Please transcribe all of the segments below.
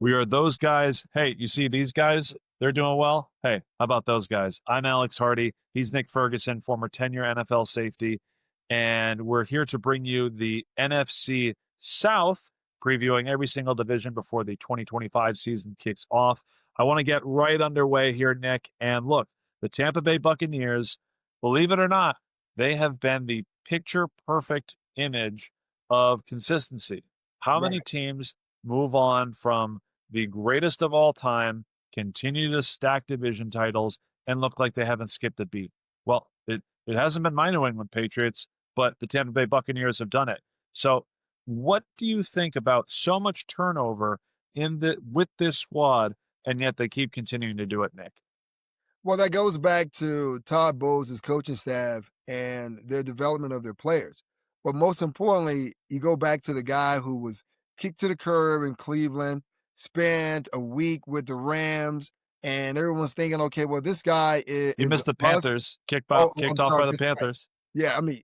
We are those guys. Hey, you see these guys? They're doing well. Hey, how about those guys? I'm Alex Hardy. He's Nick Ferguson, former 10-year NFL safety. And we're here to bring you the NFC South, previewing every single division before the 2025 season kicks off. I want to get right underway here, Nick. And look, the Tampa Bay Buccaneers, believe it or not, they have been the picture-perfect image of consistency. How many Right. teams move on from the greatest of all time, continue to stack division titles, and look like they haven't skipped a beat? Well, it hasn't been my New England Patriots, but the Tampa Bay Buccaneers have done it. So, what do you think about so much turnover with this squad, and yet they keep continuing to do it, Nick? Well, that goes back to Todd Bowles' coaching staff and their development of their players. But most importantly, you go back to the guy who was kicked to the curb in Cleveland, spent a week with the Rams, and everyone's thinking, okay, well, this guy You is missed a the bust. Panthers, I'm kicked off sorry, by the that's right. Panthers. Yeah, I mean,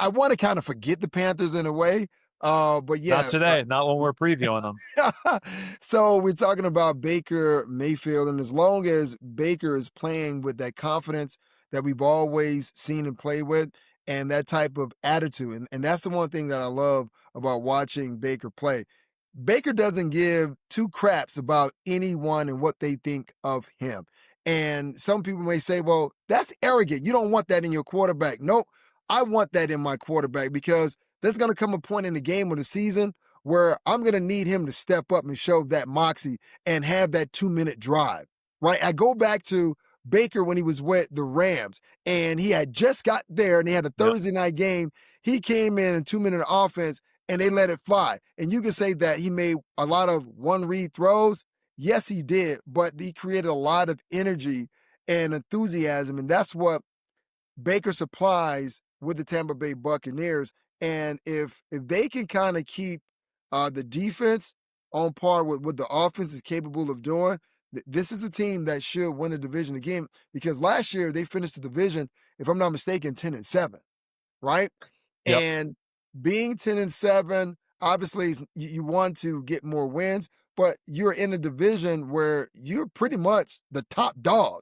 I want to kind of forget the Panthers in a way, but Not yeah, today, not when we're previewing them. so we're talking about Baker Mayfield, and as long as Baker is playing with that confidence that we've always seen him play with and that type of attitude, and that's the one thing that I love about watching Baker play. Baker doesn't give two craps about anyone and what they think of him. And some people may say, well, that's arrogant. You don't want that in your quarterback. Nope, I want that in my quarterback because there's going to come a point in the game or the season where I'm going to need him to step up and show that moxie and have that 2-minute drive, right? I go back to Baker when he was with the Rams and he had just got there and they had a Yep. Thursday night game. He came in 2-minute offense and they let it fly. And you can say that he made a lot of one read throws. Yes, he did, but he created a lot of energy and enthusiasm. And that's what Baker supplies with the Tampa Bay Buccaneers. And if they can kind of keep the defense on par with what the offense is capable of doing, this is a team that should win the division again because last year they finished the division, if I'm not mistaken, 10-7, right? Yep. And being 10-7, obviously you want to get more wins, but you're in a division where you're pretty much the top dog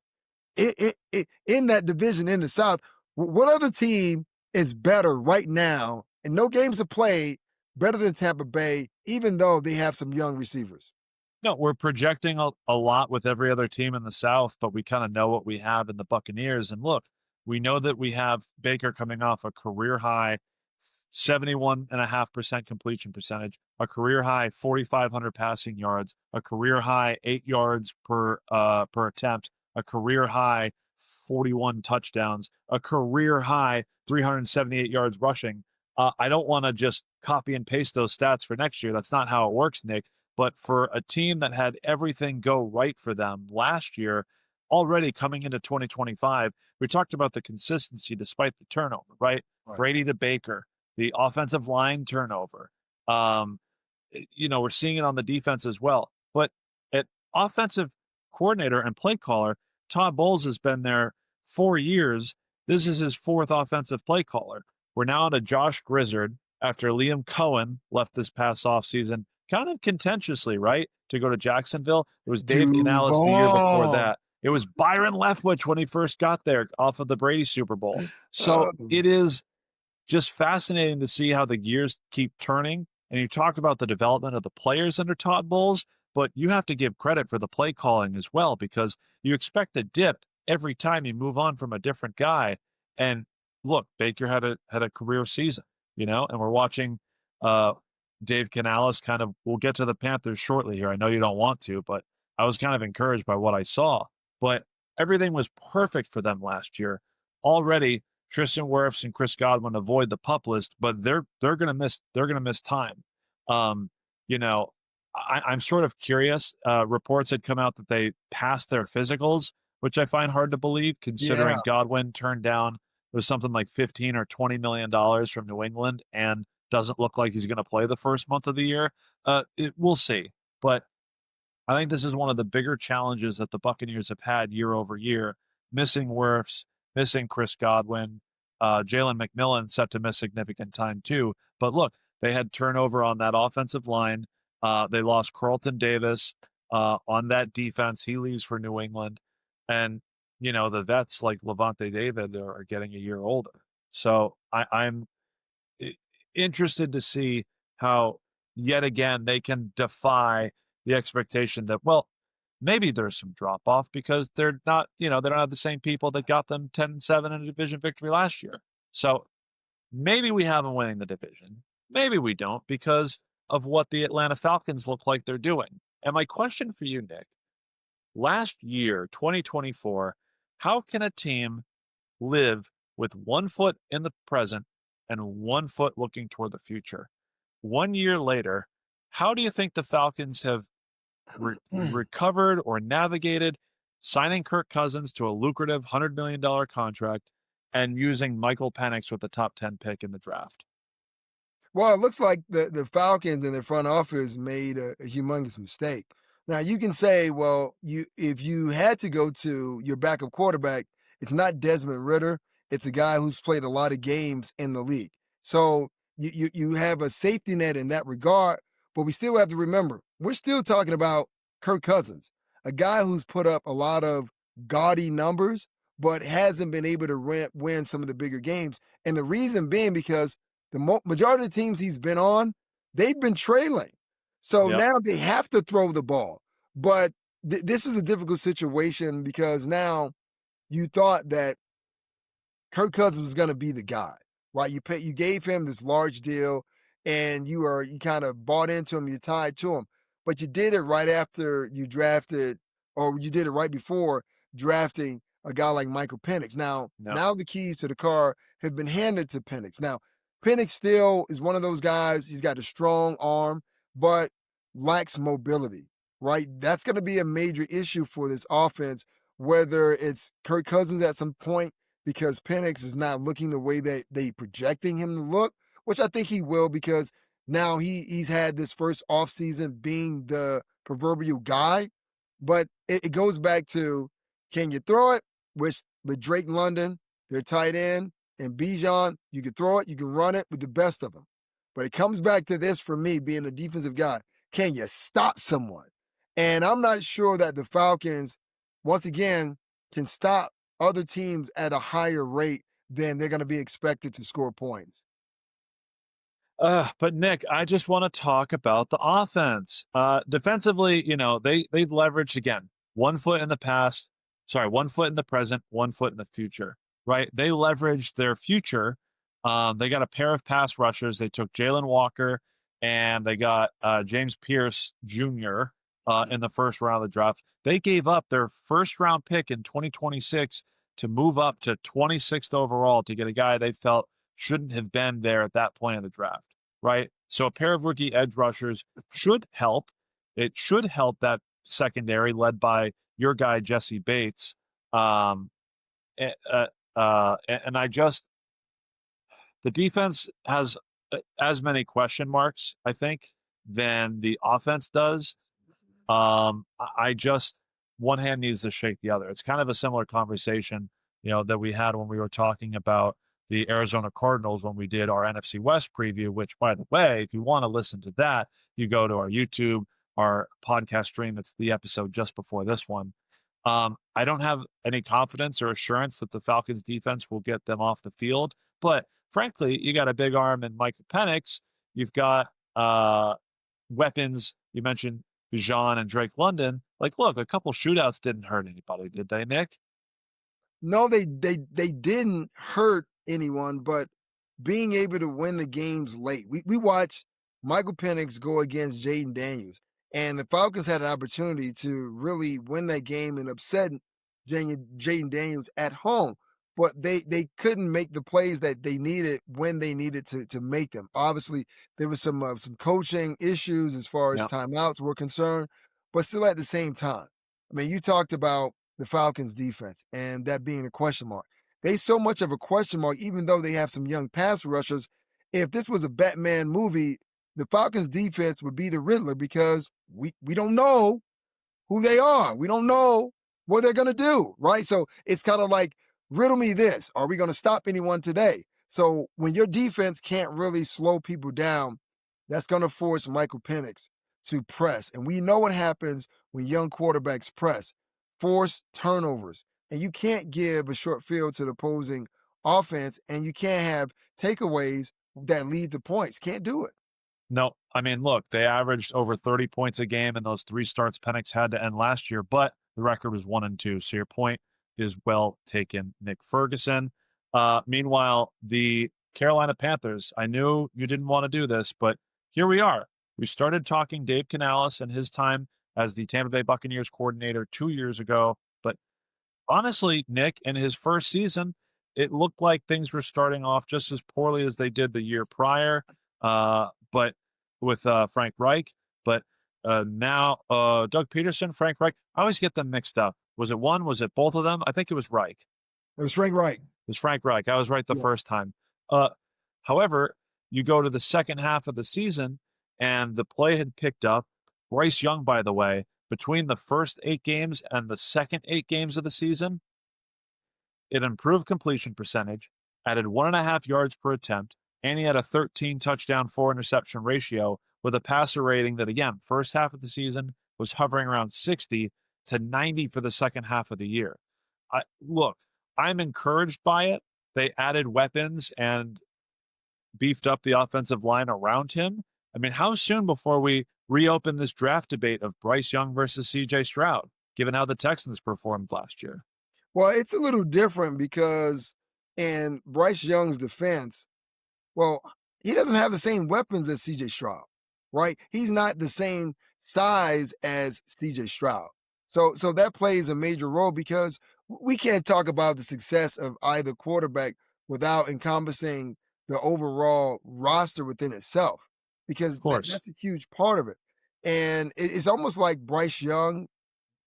in that division in the South. What other team is better right now, and no games are played, better than Tampa Bay, even though they have some young receivers? No, we're projecting a lot with every other team in the South, but we kind of know what we have in the Buccaneers. And look, we know that we have Baker coming off a career high 71.5% completion percentage, a career high 4,500 passing yards, a career high 8 yards per attempt, a career high 41 touchdowns, a career high 378 yards rushing. I don't want to just copy and paste those stats for next year. That's not how it works, Nick. But for a team that had everything go right for them last year, already coming into 2025, we talked about the consistency despite the turnover, right? Right. Brady to Baker, the offensive line turnover. We're seeing it on the defense as well. But at offensive coordinator and play caller, Todd Bowles has been there 4 years. This is his fourth offensive play caller. We're now on a Josh Grizzard after Liam Cohen left this past offseason, kind of contentiously, right? To go to Jacksonville. It was Dave Canales the year before Duval. that. It was Byron Leftwich when he first got there off of the Brady Super Bowl. So Oh, it is just fascinating to see how the gears keep turning. And you talked about the development of the players under Todd Bowles, but you have to give credit for the play calling as well because you expect a dip every time you move on from a different guy. And look, Baker had a career season, and we're watching Dave Canales kind of. We'll get to the Panthers shortly here. I know you don't want to, but I was kind of encouraged by what I saw. But everything was perfect for them last year. Already, Tristan Wirfs and Chris Godwin avoid the pup list, but they're gonna miss time. Um, I'm sort of curious. Reports had come out that they passed their physicals, which I find hard to believe, yeah. considering Godwin turned down it was something like $15 or $20 million from New England, and doesn't look like he's going to play the first month of the year. We'll see, but I think this is one of the bigger challenges that the Buccaneers have had year over year. Missing Wirfs, missing Chris Godwin, Jalen McMillan set to miss significant time too. But look, they had turnover on that offensive line. They lost Carlton Davis. on that defense. He leaves for New England. And, the vets like Levante David are getting a year older. So I'm i- interested to see how, yet again, they can defy the expectation that, well, maybe there's some drop off because they're not, they don't have the same people that got them 10-7 in a division victory last year. So maybe we have them winning the division. Maybe we don't because of what the Atlanta Falcons look like they're doing. And my question for you, Nick, last year, 2024, how can a team live with one foot in the present and one foot looking toward the future? 1 year later, how do you think the Falcons have recovered or navigated signing Kirk Cousins to a lucrative $100 million contract and using Michael Penix with the top 10 pick in the draft? Well, it looks like the Falcons and their front office made a humongous mistake. Now you can say, well, you if you had to go to your backup quarterback, it's not Desmond Ritter. It's a guy who's played a lot of games in the league. So you have a safety net in that regard, but we still have to remember we're still talking about Kirk Cousins, a guy who's put up a lot of gaudy numbers, but hasn't been able to win some of the bigger games. And the reason being because the majority of the teams he's been on, they've been trailing. So Yep. now they have to throw the ball. But this is a difficult situation because now you thought that Kirk Cousins was going to be the guy, right? You gave him this large deal, and you kind of bought into him, you tied to him, but you did it right after you drafted, or you did it right before drafting a guy like Michael Penix. Now, No. now the keys to the car have been handed to Penix. Now, Penix still is one of those guys. He's got a strong arm, but lacks mobility, right? That's going to be a major issue for this offense. Whether it's Kirk Cousins at some point because Penix is not looking the way that they projecting him to look, which I think he will because now he's had this first offseason being the proverbial guy. But it goes back to can you throw it? With Drake London, their tight end, and Bijan, you can throw it, you can run it with the best of them. But it comes back to this for me being a defensive guy. Can you stop someone? And I'm not sure that the Falcons, once again, can stop other teams at a higher rate than they're going to be expected to score points. But Nick, I just want to talk about the offense. Defensively, they leveraged again 1 foot in the past, sorry, 1 foot in the present, 1 foot in the future. Right? They leveraged their future. They got a pair of pass rushers. They took Jalen Walker and they got James Pierce Jr. In the first round of the draft. They gave up their first round pick in 2026 to move up to 26th overall to get a guy they felt shouldn't have been there at that point in the draft, right? So a pair of rookie edge rushers should help. It should help that secondary led by your guy Jesse Bates. And, and I just the defense has as many question marks, I think, than the offense does. I just one hand needs to shake the other. It's kind of a similar conversation, that we had when we were talking about the Arizona Cardinals when we did our NFC West preview, which, by the way, if you want to listen to that, you go to our YouTube, our podcast stream. It's the episode just before this one. I don't have any confidence or assurance that the Falcons defense will get them off the field, but frankly, you got a big arm in Michael Penix. You've got weapons. You mentioned Bijan and Drake London. Like, look, a couple shootouts didn't hurt anybody, did they, Nick? No, they didn't hurt anyone, but being able to win the games late. We watched Michael Penix go against Jaden Daniels, and the Falcons had an opportunity to really win that game and upset Jaden Daniels at home. But they couldn't make the plays that they needed when they needed to make them. Obviously, there was some coaching issues as far as Yeah. timeouts were concerned, but still at the same time, I mean, you talked about the Falcons defense and that being a question mark. They so much of a question mark, even though they have some young pass rushers. If this was a Batman movie, the Falcons defense would be the Riddler because we don't know who they are. We don't know what they're gonna do, right? So it's kind of like riddle me this: are we gonna stop anyone today? So when your defense can't really slow people down, that's gonna force Michael Penix to press. And we know what happens when young quarterbacks press, force turnovers. And you can't give a short field to the opposing offense, and you can't have takeaways that lead to points. Can't do it. No, I mean, look, they averaged over 30 points a game in those three starts Penix had to end last year, but the record was 1-2. So your point is well taken, Nick Ferguson. Meanwhile, the Carolina Panthers, I knew you didn't want to do this, but here we are. We started talking Dave Canales and his time as the Tampa Bay Buccaneers coordinator 2 years ago. But honestly, Nick, in his first season, it looked like things were starting off just as poorly as they did the year prior. But with Frank Reich, but now Doug Peterson, Frank Reich. I always get them mixed up. Was it one? Was it both of them? I think it was Reich. It was Frank Reich. It was Frank Reich. I was right the Yeah. first time. Uh, However, you go to the second half of the season, and the play had picked up. Bryce Young, by the way, between the first 8 games and the second 8 games of the season, it improved completion percentage, added 1.5 yards per attempt, and he had a 13 touchdown, 4 interception ratio with a passer rating that, again, first half of the season was hovering around 60 to 90 for the second half of the year. Look, I'm encouraged by it. They added weapons and beefed up the offensive line around him. I mean, how soon before we reopen this draft debate of Bryce Young versus CJ Stroud, given how the Texans performed last year? Well, it's a little different because in Bryce Young's defense, well, he doesn't have the same weapons as CJ Stroud, right? He's not the same size as CJ Stroud. So that plays a major role because we can't talk about the success of either quarterback without encompassing the overall roster within itself, because Of course. that's a huge part of it. And it's almost like Bryce Young,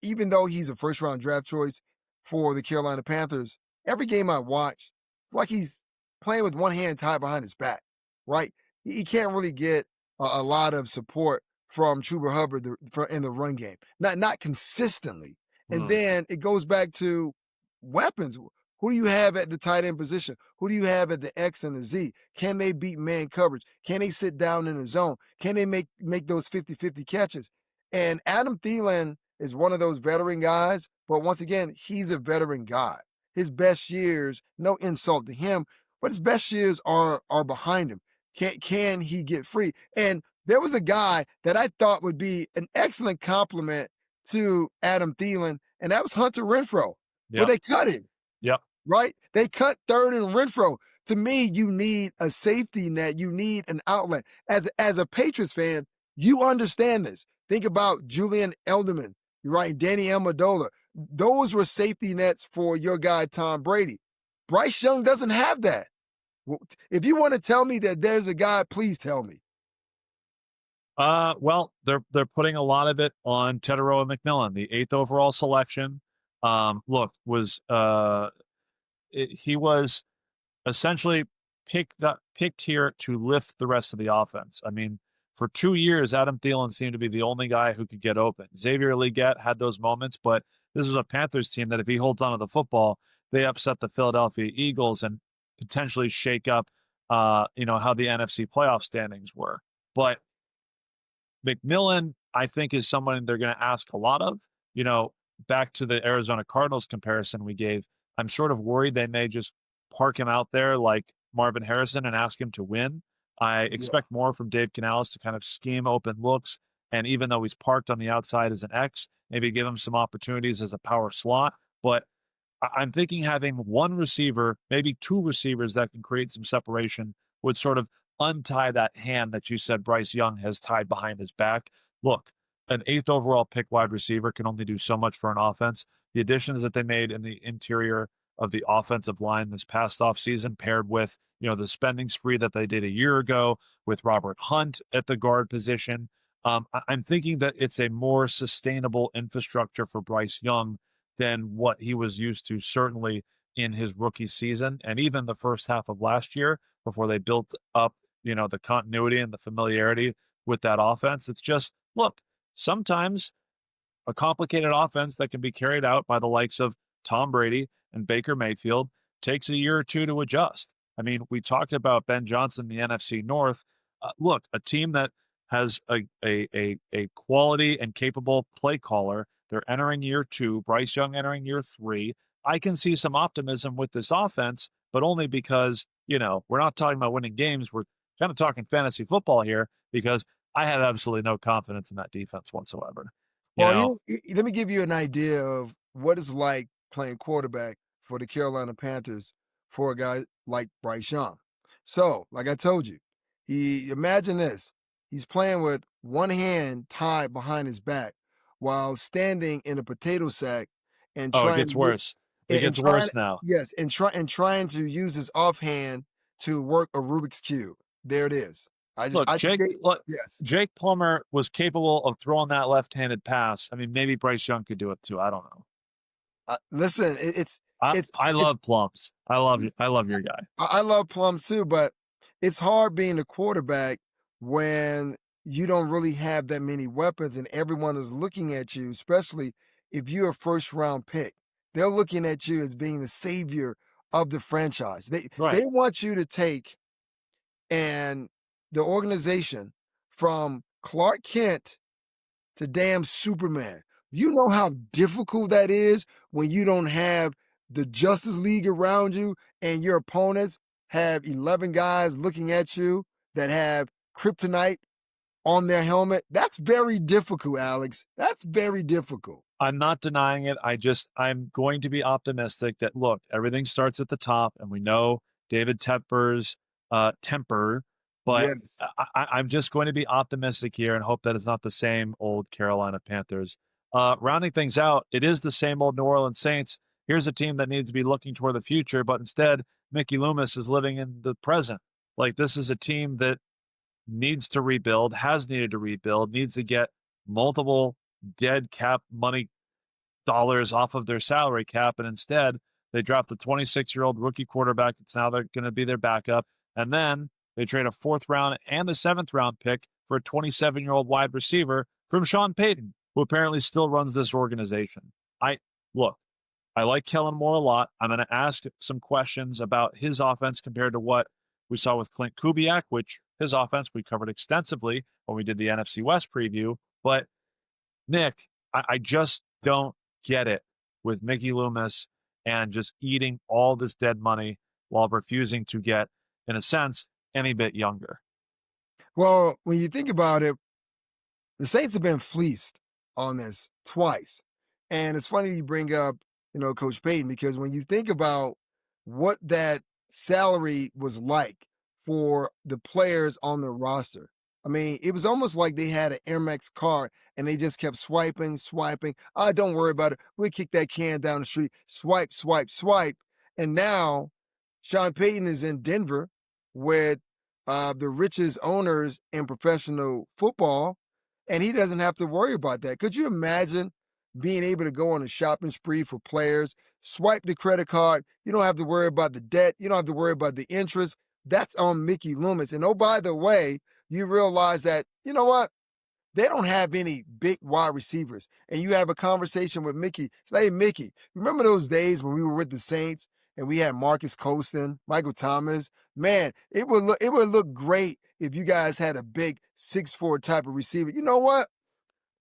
even though he's a first round draft choice for the Carolina Panthers, every game I watch, it's like he's playing with one hand tied behind his back, right? He can't really get a lot of support from Chuba Hubbard in the run game, not consistently. And Hmm. then it goes back to weapons. Who do you have at the tight end position? Who do you have at the X and the Z? Can they beat man coverage? Can they sit down in the zone? Can they make those 50-50 catches? And Adam Thielen is one of those veteran guys, but once again, he's a veteran guy. His best years, no insult to him, but his best years are behind him. Can he get free? And there was a guy that I thought would be an excellent compliment to Adam Thielen, and that was Hunter Renfrow. But Yep. they cut him, Yep. right? They cut third and Renfrow. To me, you need a safety net. You need an outlet. As a Patriots fan, you understand this. Think about Julian Edelman, right? Danny Amendola. Those were safety nets for your guy, Tom Brady. Bryce Young doesn't have that. If you want to tell me that there's a guy, please tell me. Well, they're putting a lot of it on Teteroa McMillan, the 8th overall selection. Look, he was essentially picked here to lift the rest of the offense. I mean, for 2 years, Adam Thielen seemed to be the only guy who could get open. Xavier Legette had those moments, but this was a Panthers team that if he holds onto the football, they upset the Philadelphia Eagles and potentially shake up, how the NFC playoff standings were. But McMillan, I think, is someone they're going to ask a lot of. You know, back to the Arizona Cardinals comparison we gave, I'm sort of worried they may just park him out there like Marvin Harrison and ask him to win. I Yeah. expect more from Dave Canales to kind of scheme open looks. And even though he's parked on the outside as an X, maybe give him some opportunities as a power slot. But I'm thinking having one receiver, maybe two receivers that can create some separation would sort of untie that hand that you said Bryce Young has tied behind his back. Look, an 8th overall pick wide receiver can only do so much for an offense. The additions that they made in the interior of the offensive line this past offseason, paired with, the spending spree that they did a year ago with Robert Hunt at the guard position, I'm thinking that it's a more sustainable infrastructure for Bryce Young than what he was used to, certainly in his rookie season and even the first half of last year before they built up, the continuity and the familiarity with that offense. It's just, look, sometimes a complicated offense that can be carried out by the likes of Tom Brady and Baker Mayfield takes a year or two to adjust. I mean, we talked about Ben Johnson, the NFC North. Look, a team that has a quality and capable play caller. They're entering year 2, Bryce Young entering year 3. I can see some optimism with this offense, but only because, we're not talking about winning games. We're kind of talking fantasy football here because I have absolutely no confidence in that defense whatsoever. You Well, know, let me give you an idea of what it's like playing quarterback for the Carolina Panthers for a guy like Bryce Young. So, like I told you, imagine this. He's playing with one hand tied behind his back while standing in a potato sack and oh, it trying gets to get worse. It and gets trying worse now. yes, and trying to use his offhand to work a Rubik's Cube. There it is. Look, I just gave yes. Jake Plummer was capable of throwing that left-handed pass. I mean, maybe Bryce Young could do it too. I don't know. Listen, I it's love Plums. I love you. I love your guy. I love Plums too, but it's hard being a quarterback when you don't really have that many weapons and everyone is looking at you, especially if you're a first round pick. They're looking at you as being the savior of the franchise. Right. They want you to take and the organization from Clark Kent to damn Superman. You know how difficult that is when you don't have the Justice League around you and your opponents have 11 guys looking at you that have kryptonite on their helmet? That's very difficult, Alex. That's very difficult. I'm not denying it. I'm going to be optimistic that, look, everything starts at the top, and we know David Tepper's temper, but Yes. I'm just going to be optimistic here and hope that it's not the same old Carolina Panthers. Rounding things out, it is the same old New Orleans Saints. Here's a team that needs to be looking toward the future, but instead, Mickey Loomis is living in the present. Like, this is a team that needs to rebuild, has needed to rebuild, needs to get multiple dead cap money dollars off of their salary cap. And instead, they draft the 26-year-old rookie quarterback that's now they're going to be their backup. And then they trade a 4th round and the 7th round pick for a 27-year-old wide receiver from Sean Payton, who apparently still runs this organization. Look, I like Kellen Moore a lot. I'm going to ask some questions about his offense compared to what we saw with Clint Kubiak, which his offense we covered extensively when we did the NFC West preview. But Nick, I just don't get it with Mickey Loomis and just eating all this dead money while refusing to get, in a sense, any bit younger. Well, when you think about it, the Saints have been fleeced on this twice. And it's funny you bring up, Coach Payton, because when you think about what that salary was like for the players on the roster, I mean, it was almost like they had an Amex card and they just kept swiping, swiping. Don't worry about it. We kick that can down the street, swipe, swipe, swipe. And now Sean Payton is in Denver with the richest owners in professional football, and he doesn't have to worry about that. Could you imagine being able to go on a shopping spree for players, swipe the credit card? You don't have to worry about the debt. You don't have to worry about the interest. That's on Mickey Loomis. And oh, by the way, you realize that, you know what? They don't have any big wide receivers. And you have a conversation with Mickey. Say, hey, Mickey, remember those days when we were with the Saints and we had Marcus Colston, Michael Thomas? Man, it would look great if you guys had a big 6'4" type of receiver. You know what?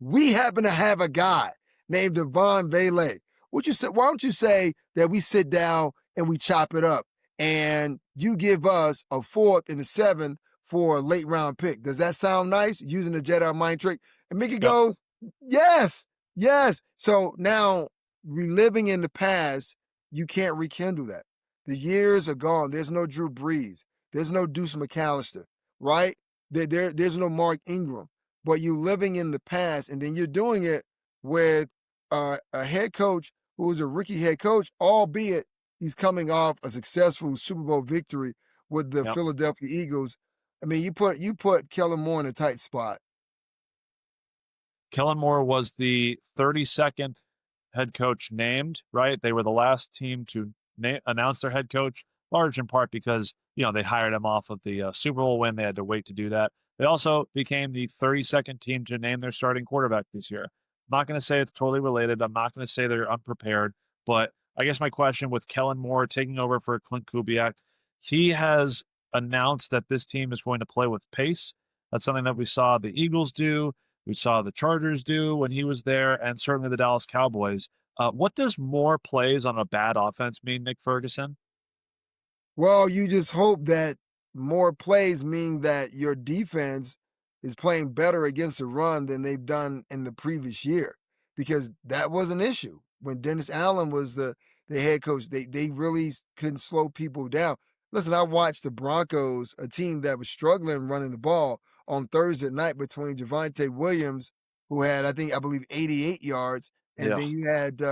We happen to have a guy named Devon Vele. Why don't you say that we sit down and we chop it up and you give us a 4th and a 7th for a late round pick? Does that sound nice? Using the Jedi mind trick. And Mickey goes, yes, yes. So now reliving in the past, you can't rekindle that. The years are gone. There's no Drew Brees. There's no Deuce McAllister, right? There's no Mark Ingram. But you're living in the past, and then you're doing it with a head coach who is a rookie head coach, albeit he's coming off a successful Super Bowl victory with the Philadelphia Eagles. I mean, you put Kellen Moore in a tight spot. Kellen Moore was the 32nd head coach named, right? They were the last team to announce their head coach, large in part because, they hired him off of the Super Bowl win. They had to wait to do that. They also became the 32nd team to name their starting quarterback this year. I'm not going to say it's totally related. I'm not going to say they're unprepared, but I guess my question with Kellen Moore taking over for Clint Kubiak, he has announced that this team is going to play with pace. That's something that we saw the Eagles do. We saw the Chargers do when he was there, and certainly the Dallas Cowboys. What does more plays on a bad offense mean, Nick Ferguson? Well, you just hope that more plays mean that your defense is playing better against the run than they've done in the previous year, because that was an issue when Dennis Allen was the head coach. They really couldn't slow people down. Listen, I watched the Broncos, a team that was struggling running the ball on Thursday night between Javonte Williams, who had I believe 88 yards, and Yeah. then you had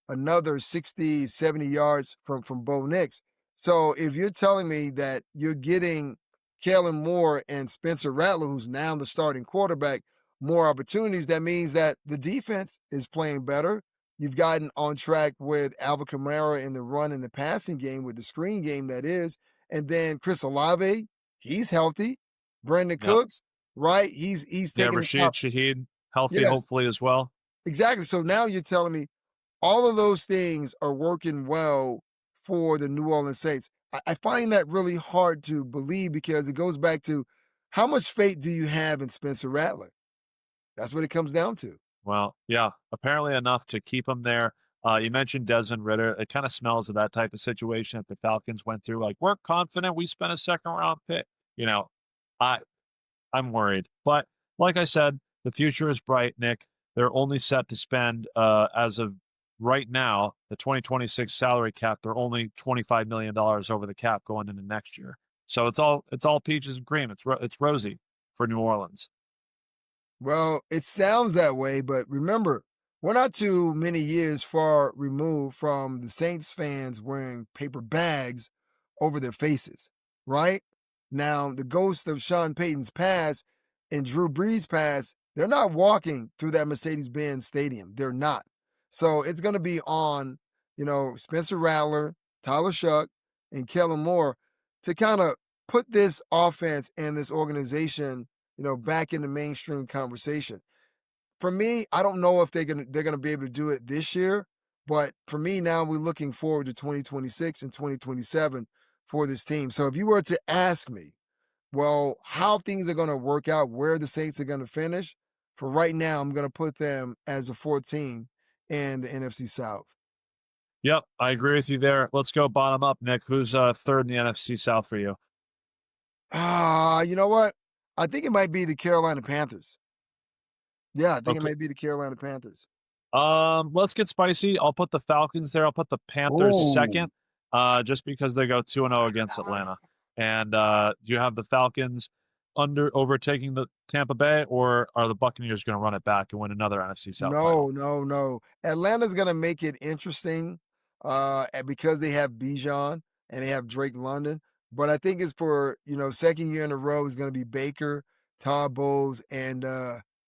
another 60, 70 yards from Bo Nix. So if you're telling me that you're getting Kellen Moore and Spencer Rattler, who's now the starting quarterback, more opportunities, that means that the defense is playing better. You've gotten on track with Alvin Kamara in the run and the passing game with the screen game that is. And then Chris Olave, he's healthy. Brandon Yep. Cooks, right? He's Yeah, taking the Rashid top. Shaheed, healthy, Yes, hopefully, as well. exactly. So now you're telling me all of those things are working well for the New Orleans Saints. I find that really hard to believe because it goes back to how much faith do you have in Spencer Rattler? That's what it comes down to. Well, yeah, apparently enough to keep him there. You mentioned Desmond Ritter. It kind of smells of that type of situation that the Falcons went through. Like, we're confident we spent a second round pick. You know, I I'm worried. But like I said, the future is bright, Nick. They're only set to spend, as of right now, the 2026 salary cap. They're only $25 million over the cap going into next year. So it's all peaches and cream. It's rosy for New Orleans. Well, it sounds that way, but remember, we're not too many years far removed from the Saints fans wearing paper bags over their faces, right? Now, the ghost of Sean Payton's past and Drew Brees' past, they're not walking through that Mercedes-Benz stadium. They're not. So it's going to be on, Spencer Rattler, Tyler Shuck, and Kellen Moore to kind of put this offense and this organization back in the mainstream conversation. For me, I don't know if they're gonna be able to do it this year, but for me now we're looking forward to 2026 and 2027 for this team. So if you were to ask me, well, how things are gonna work out, where the Saints are gonna finish, for right now, I'm gonna put them as a 14 in the NFC South. Yep, I agree with you there. Let's go bottom up, Nick. Who's third in the NFC South for you? You know what? I think it might be the Carolina Panthers. Yeah, I think it Okay. might be the Carolina Panthers. Let's get spicy. I'll put the Falcons there. I'll put the Panthers Oh. second, just because they go 2-0 against Atlanta. And do you have the Falcons overtaking the Tampa Bay, or are the Buccaneers going to run it back and win another NFC South No, title? no, no. Atlanta's gonna make it interesting, because they have Bijan and they have Drake London. But I think it's for, second year in a row is gonna be Baker, Todd Bowles, and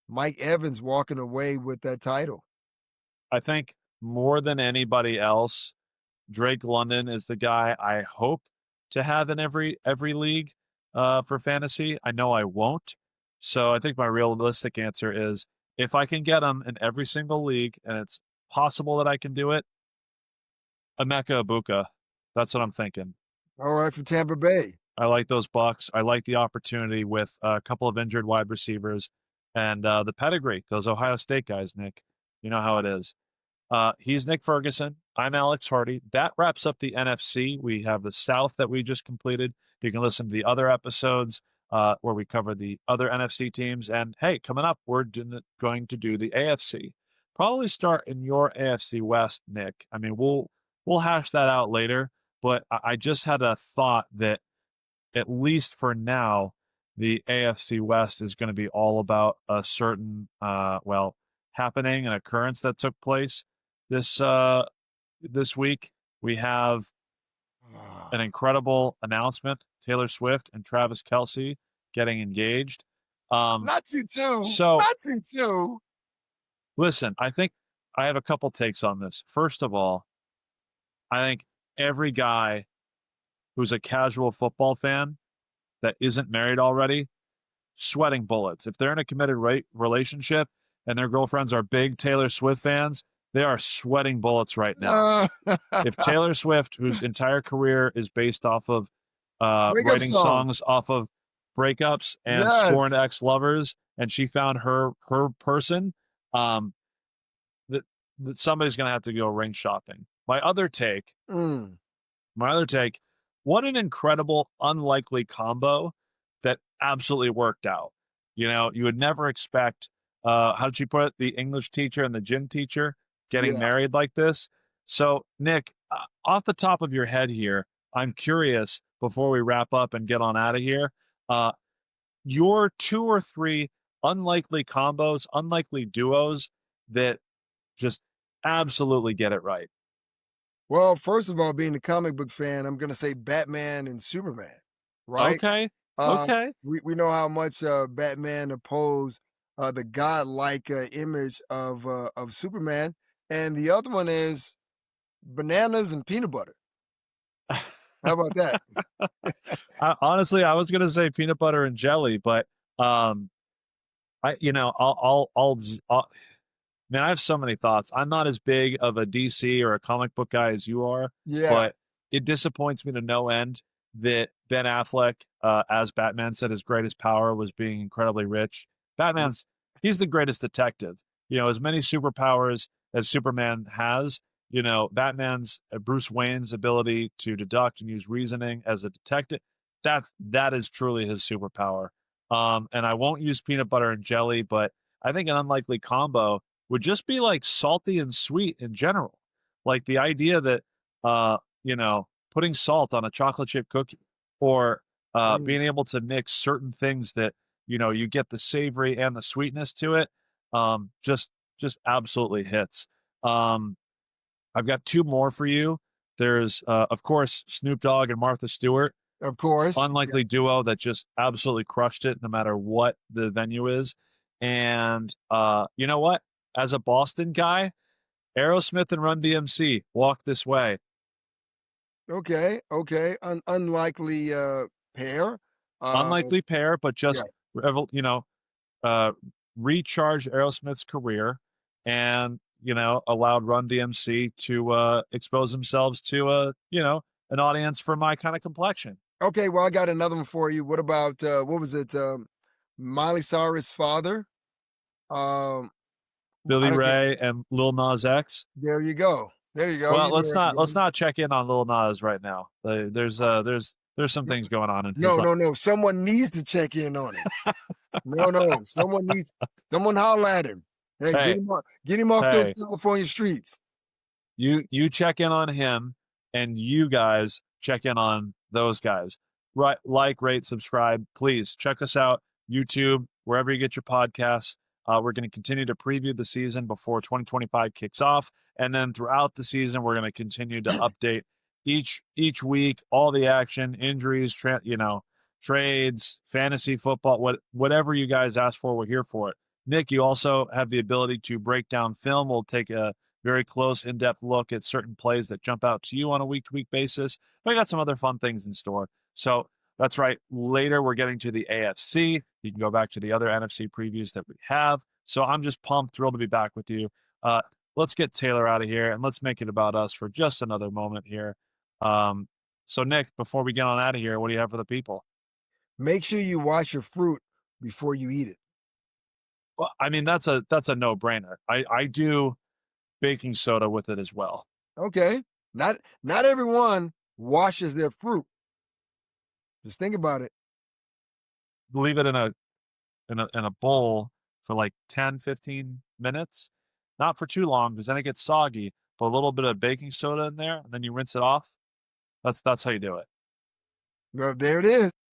Mike Evans walking away with that title. I think more than anybody else, Drake London is the guy I hope to have in every league for fantasy. I know I won't. So I think my realistic answer is if I can get him in every single league and it's possible that I can do it, Emeka Ibuka. That's what I'm thinking. All right, for Tampa Bay. I like those Bucks. I like the opportunity with a couple of injured wide receivers and the pedigree. Those Ohio State guys, Nick. You know how it is. He's Nick Ferguson. I'm Alex Hardy. That wraps up the NFC. We have the South that we just completed. You can listen to the other episodes where we cover the other NFC teams. And hey, coming up, we're going to do the AFC. Probably start in your AFC West, Nick. I mean, we'll hash that out later. But I just had a thought that at least for now, the AFC West is going to be all about a certain happening, an occurrence that took place this this week. We have an incredible announcement: Taylor Swift and Travis Kelce getting engaged. Not you too. So Not you too. listen, I think I have a couple takes on this. First of all, I think every guy who's a casual football fan that isn't married already sweating bullets. If they're in a committed relationship and their girlfriends are big Taylor Swift fans, they are sweating bullets right now. If Taylor Swift, whose entire career is based off of Breakup writing songs. songs off of breakups and scorned Yes. ex-lovers, and she found her person, um, that somebody's gonna have to go ring shopping. Mm. My other take, what an incredible, unlikely combo that absolutely worked out. You know, you would never expect, how did she put it? The English teacher and the gym teacher getting Yeah. married like this. So, Nick, off the top of your head here, I'm curious before we wrap up and get on out of here, uh, your two or three unlikely combos, unlikely duos that just absolutely get it right. Well, first of all, being a comic book fan, I'm gonna say Batman and Superman, right? Okay. Uh, Okay. we know how much, Batman opposed, the godlike, image of Superman, and the other one is bananas and peanut butter. How about that? Honestly, I was gonna say peanut butter and jelly, but, um, man, I have so many thoughts. I'm not as big of a DC or a comic book guy as you are, Yeah. but it disappoints me to no end that Ben Affleck, as Batman, said his greatest power was being incredibly rich. He's the greatest detective. You know, as many superpowers as Superman has, Batman's Bruce Wayne's ability to deduct and use reasoning as a detective, that is truly his superpower. And I won't use peanut butter and jelly, but I think an unlikely combo would just be like salty and sweet in general. Like the idea that putting salt on a chocolate chip cookie or Mm. being able to mix certain things that you get the savory and the sweetness to it, just absolutely hits. Um, I've got two more for you. There's of course Snoop Dogg and Martha Stewart, Of course. Yeah. unlikely duo that just absolutely crushed it no matter what the venue is. And you know what? As a Boston guy, Aerosmith and Run DMC, Walk This Way. Okay, okay. Unlikely, pair. Uh, Unlikely pair, but yeah. just uh, recharged Aerosmith's career and, allowed Run DMC to expose themselves to an audience for my kind of complexion. Okay, well, I got another one for you. What about, what was it? Miley Cyrus' father? Um, I Billy don't care. Ray and Lil Nas X. There you go. There you go. Well, You know let's everything. not check in on Lil Nas right now. There's some No, things going on in his no, life. no, no. Someone needs to check in on him. No, no. Someone holler at him. Hey, Hey, get him off those hey, California streets. you check in on him, and you guys check in on those guys. Right, like, rate, subscribe. Please check us out, YouTube, wherever you get your podcasts. We're going to continue to preview the season before 2025 kicks off, and then throughout the season, we're going to continue to update each week all the action, injuries, trades, fantasy football, whatever you guys ask for, we're here for it. Nick, you also have the ability to break down film. We'll take a very close, in-depth look at certain plays that jump out to you on a week-to-week basis. We got some other fun things in store. So that's right. Later, we're getting to the AFC. You can go back to the other NFC previews that we have. So I'm just pumped, thrilled to be back with you. Let's get Taylor out of here and let's make it about us for just another moment here. Um, so Nick, before we get on out of here, what do you have for the people? Make sure you wash your fruit before you eat it. Well, I mean that's a no-brainer. I do baking soda with it as well. Okay. Not everyone washes their fruit. Just think about it. Leave it in a bowl for like 10, 15 minutes. Not for too long because then it gets soggy. Put a little bit of baking soda in there and then you rinse it off. That's how you do it. Well, there it is.